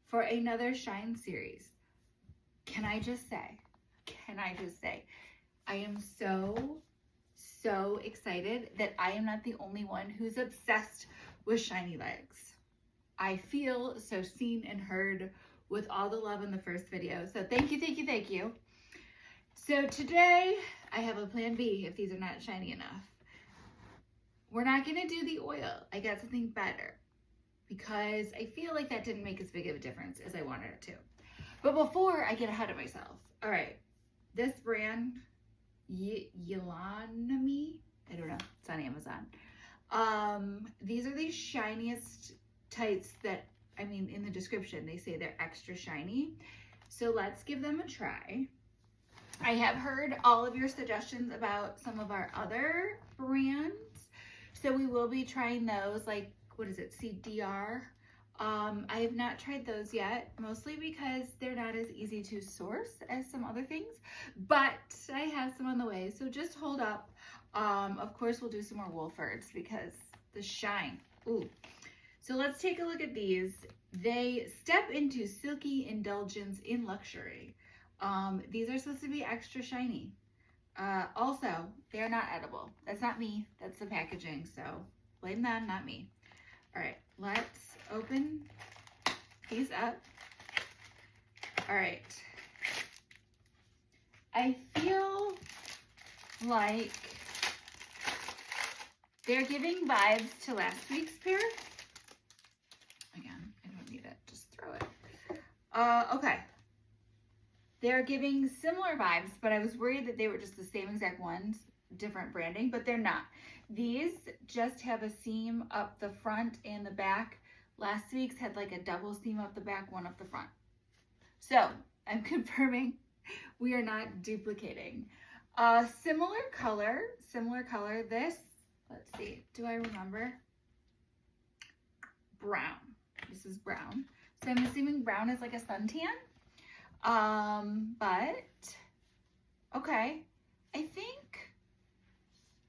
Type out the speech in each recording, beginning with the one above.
for another Shine series. Can I just say, I am so excited that I am not the only one who's obsessed with shiny legs. I feel so seen and heard with all the love in the first video. So thank you. So today I have a plan B if these are not shiny enough. We're not gonna do the oil. I got something better because I feel like that didn't make as big of a difference as I wanted it to. But before I get ahead of myself, all right, this brand, Yilanmy, I don't know, it's on Amazon. These are the shiniest tights that, I mean, in the description, they say they're extra shiny. So let's give them a try. I have heard all of your suggestions about some of our other brands. So we will be trying those, like, what is it, CDR? I have not tried those yet, mostly because they're not as easy to source as some other things, but I have some on the way, so just hold up. Of course, we'll do some more Wolfords because the shine, ooh. So let's take a look at these. They step into silky indulgence in luxury. These are supposed to be extra shiny. Also, they're not edible. That's not me, that's the packaging, so blame them, not me. All right, let's open these up. All right. I feel like they're giving vibes to last week's pair. Again, I don't need it, just throw it. Okay. They're giving similar vibes, but I was worried that they were just the same exact ones, different branding, but they're not. These just have a seam up the front and the back. Last week's had like a double seam up the back, one up the front. So I'm confirming we are not duplicating. Similar color. This, let's see, do I remember? Brown. This is brown. So I'm assuming brown is like a suntan. But okay, I think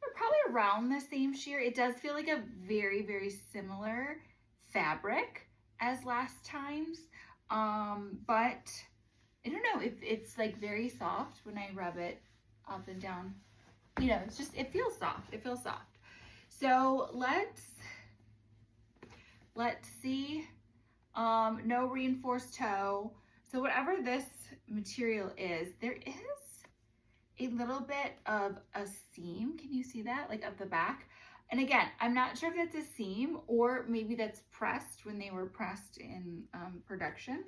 we're probably around the same sheer. It does feel like a very similar fabric as last time's, but I don't know if it's like very soft when I rub it up and down. You know, it's just, it feels soft. So let's see. No reinforced toe. So whatever this material is, there is a little bit of a seam. Can you see that? Like up the back. And again, I'm not sure if that's a seam or maybe that's pressed when they were pressed in production,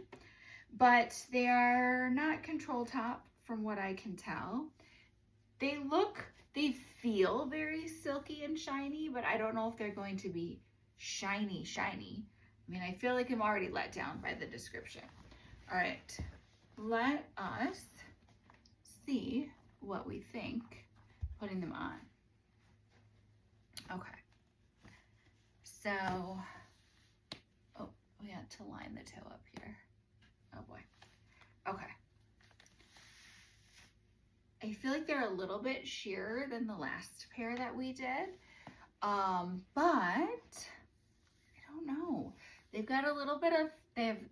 but they are not control top from what I can tell. They feel very silky and shiny, but I don't know if they're going to be shiny. I mean, I feel like I'm already let down by the description. All right, let us see what we think putting them on. Okay, so, oh, we had to line the toe up here. Oh boy, okay. I feel like they're a little bit sheerer than the last pair that we did, but I don't know. They've got a little bit of,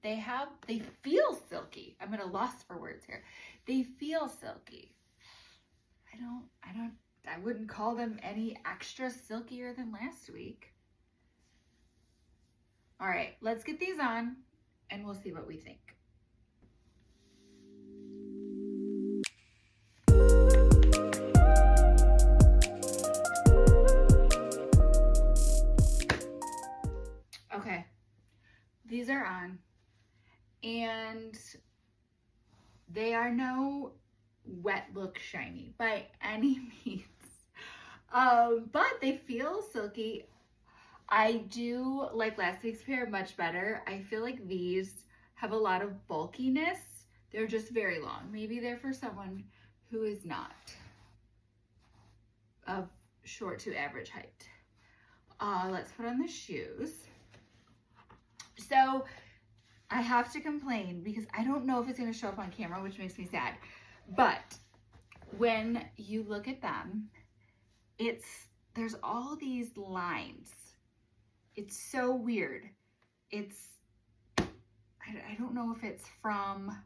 they feel silky. I'm at a loss for words here. They feel silky. I wouldn't call them any extra silkier than last week. All right, let's get these on and we'll see what we think. Okay, these are on, and they are no wet look shiny by any means, but they feel silky. I do like last week's pair much better. I feel like these have a lot of bulkiness. They're just very long. Maybe they're for someone who is not of short to average height. Let's put on the shoes. So I have to complain because I don't know if it's going to show up on camera, which makes me sad. But when you look at them, there's all these lines. It's so weird. I I don't know if it's from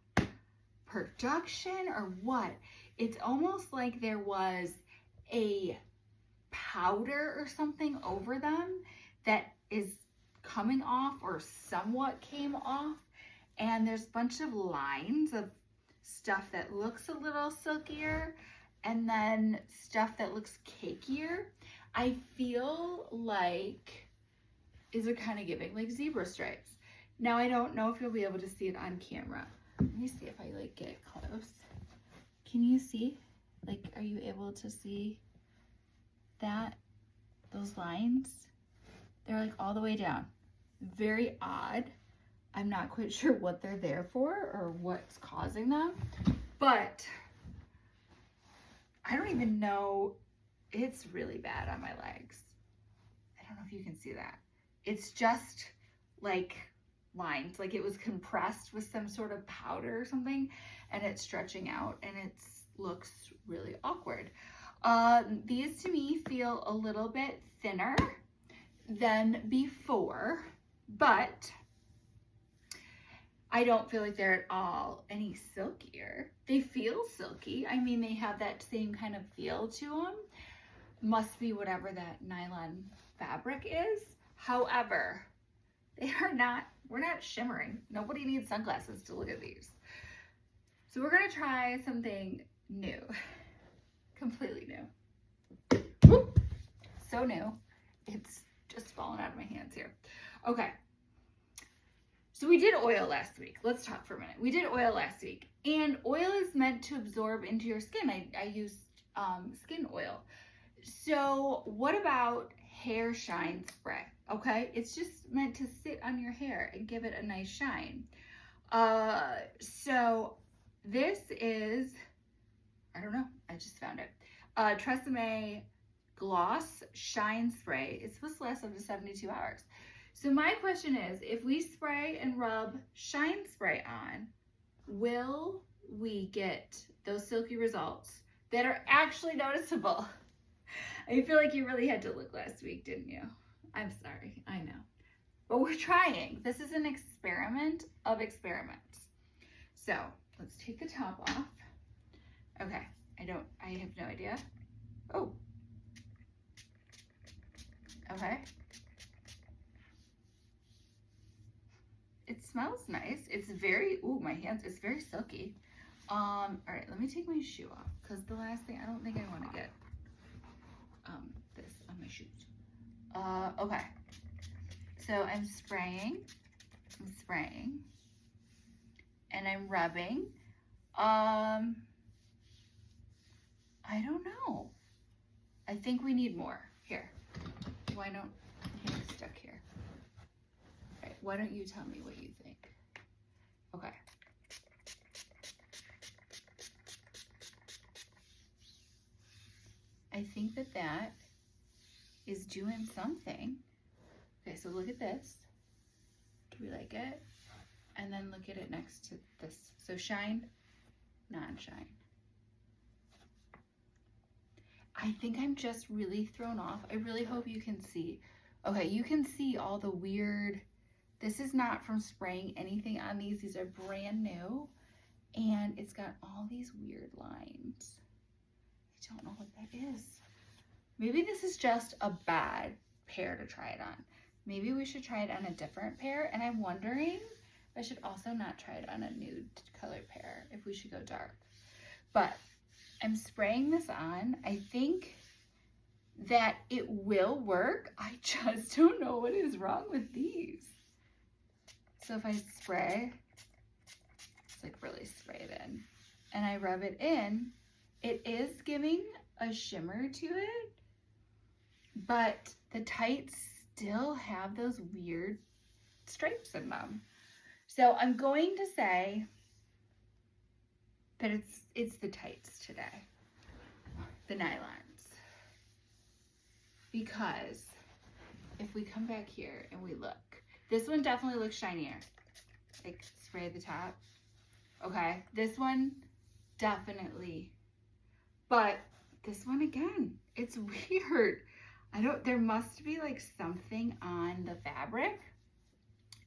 production or what. It's almost like there was a powder or something over them that is coming off or somewhat came off. And there's a bunch of lines of stuff that looks a little silkier and then stuff that looks cakier. I feel like these are kind of giving like zebra stripes. Now I don't know if you'll be able to see it on camera. Let me see if I like get close. Can you see? Like, are you able to see that? Those lines? They're like all the way down. Very odd. I'm not quite sure what they're there for or what's causing them, but I don't even know. It's really bad on my legs. I don't know if you can see that. It's just like lines, like it was compressed with some sort of powder or something, and it's stretching out, and it looks really awkward. These to me feel a little bit thinner than before, but I don't feel like they're at all any silkier. They feel silky. I mean, they have that same kind of feel to them. Must be whatever that nylon fabric is. However, we're not shimmering. Nobody needs sunglasses to look at these. So we're gonna try something new, completely new. Whoop. So new, it's just falling out of my hands here. Okay. So we did oil last week. Let's talk for a minute. We did oil last week, and oil is meant to absorb into your skin. I used skin oil. So what about hair shine spray? Okay, it's just meant to sit on your hair and give it a nice shine. So this is, I don't know, I just found it. Tresemme Gloss Shine Spray. It's supposed to last up to 72 hours. So my question is, if we spray and rub shine spray on, will we get those silky results that are actually noticeable? I feel like you really had to look last week, didn't you? I'm sorry, I know. But we're trying. This is an experiment of experiments. So let's take the top off. Okay, I have no idea. Oh. Okay. It smells nice. It's very, ooh, my hands, it's very silky. All right, let me take my shoe off, because the last thing, I don't think I want to get this on my shoes. Okay. So I'm spraying, and I'm rubbing. I don't know. I think we need more. Here. Why don't, I'm stuck here. All right, why don't you tell me what you think? Okay. I think that is doing something. Okay, so look at this. Do we like it? And then look at it next to this. So shine, non-shine. I think I'm just really thrown off. I really hope you can see. Okay, you can see all the weird, this is not from spraying anything on these. These are brand new. And it's got all these weird lines. I don't know what that is. Maybe this is just a bad pair to try it on. Maybe we should try it on a different pair. And I'm wondering if I should also not try it on a nude color pair, if we should go dark. But I'm spraying this on. I think that it will work. I just don't know what is wrong with these. So if I spray, it's like really sprayed in, and I rub it in, it is giving a shimmer to it, but the tights still have those weird stripes in them. So I'm going to say that it's the tights today, the nylons, because if we come back here and we look, this one definitely looks shinier. Like spray the top. Okay, this one definitely, but this one again, it's weird. There must be like something on the fabric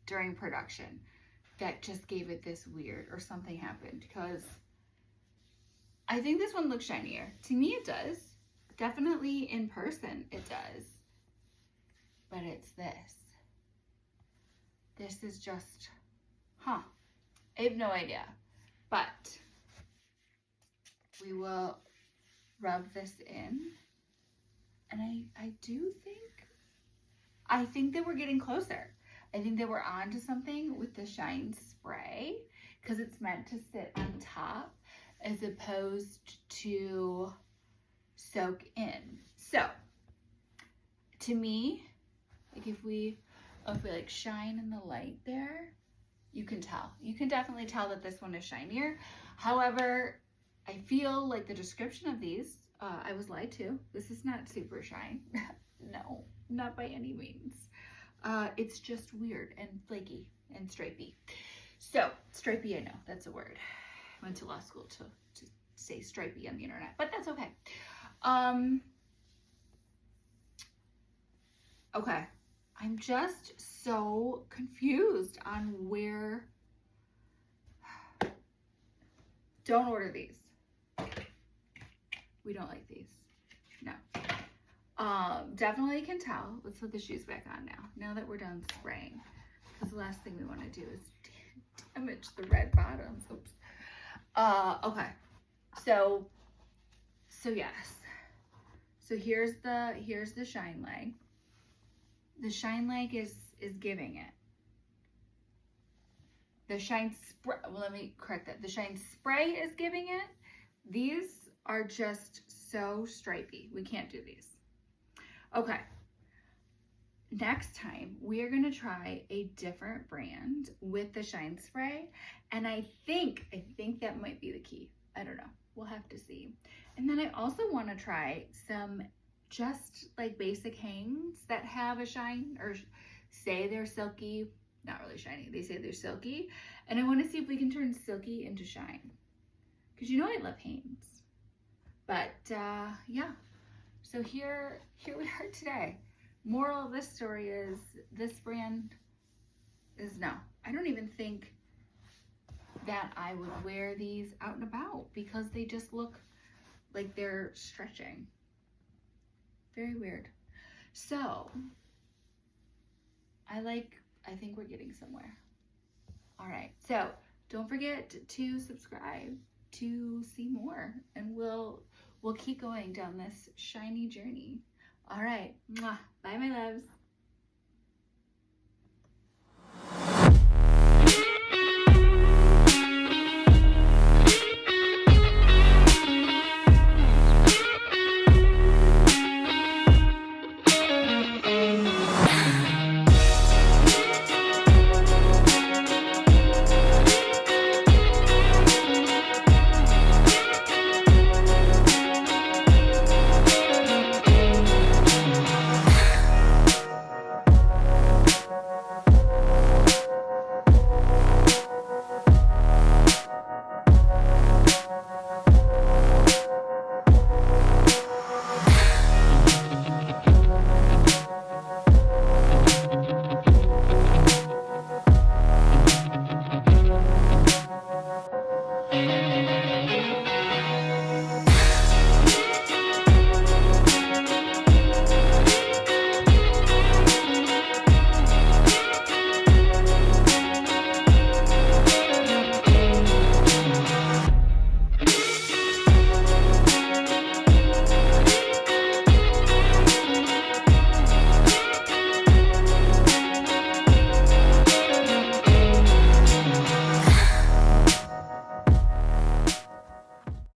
during production, that just gave it this weird, or something happened, because I think this one looks shinier. To me it does. Definitely in person it does. But it's this. This is just, I have no idea. But we will rub this in. And I think that we're getting closer. I think that we're onto something with the Shine Spray, because it's meant to sit on top as opposed to soak in. So, to me, like if we like shine in the light there, you can tell. You can definitely tell that this one is shinier. However, I feel like the description of these, I was lied to. This is not super shine. No, not by any means. It's just weird and flaky and stripey. So, stripey, I know, that's a word. I went to law school to say stripey on the internet, but that's okay. Okay, I'm just so confused on where. Don't order these. We don't like these. No. Definitely can tell. Let's put the shoes back on now that we're done spraying, because the last thing we want to do is damage the red bottoms. Oops. Okay. So yes. So here's the shine leg. The shine leg is giving it. The shine spray, well, let me correct that. The shine spray is giving it. These are just so stripey. We can't do these. Okay. Next time, we are going to try a different brand with the shine spray. And I think that might be the key. I don't know. We'll have to see. And then I also want to try some just like basic hangs that have a shine, or say they're silky. Not really shiny. They say they're silky. And I want to see if we can turn silky into shine. Because you know I love hangs. But yeah. So here we are today. Moral of this story is this brand is no. I don't even think that I would wear these out and about, because they just look like they're stretching. Very weird. So I think we're getting somewhere. All right. So don't forget to subscribe to see more, and we'll keep going down this shiny journey. All right. Mwah. Bye, my loves.